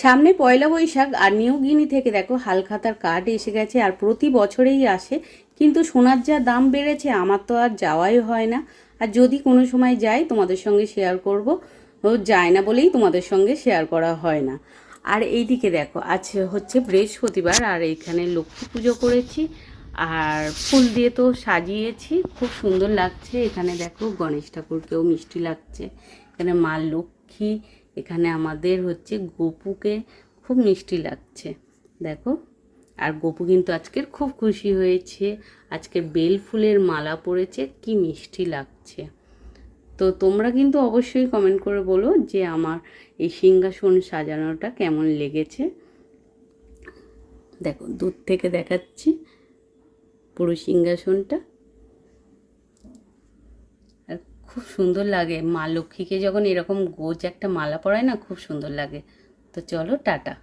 সামনে পয়লা বৈশাখ আর New Guinea থেকে দেখো হালখাতার কার্ড এসে গেছে, আর প্রতি বছরেই আসে। কিন্তু সোনার যা দাম বেড়েছে আমার তো আর যাওয়াই হয় না, আর যদি কোনো সময় যাই তোমাদের সঙ্গে শেয়ার করব। ও যায় না বলেই তোমাদের সঙ্গে শেয়ার করা হয় না। আর এইদিকে দেখো আজ হচ্ছে বৃহস্পতিবার, আর এইখানে লক্ষ্মী পুজো করেছি আর ফুল দিয়ে তো সাজিয়েছি, খুব সুন্দর লাগছে। এখানে দেখো গণেশ ঠাকুরকেও মিষ্টি লাগছে, এখানে মা লক্ষ্মী, এখানে আমাদের হচ্ছে গপুকে খুব মিষ্টি লাগছে দেখো। আর গপু কিন্তু আজকের খুব খুশি হয়েছে, আজকে বেল ফুলের মালা পরেছে, কি মিষ্টি লাগছে। তো তোমরা কিন্তু অবশ্যই কমেন্ট করে বলো যে আমার এই সিংহাসন সাজানোটা কেমন লেগেছে। দেখো দূর থেকে দেখাচ্ছি পুরো সিংহাসনটা, আর খুব সুন্দর লাগে। মা লক্ষ্মীকে যখন এরকম গোজ একটা মালা পরায় না, খুব সুন্দর লাগে। তো চলো টাটা।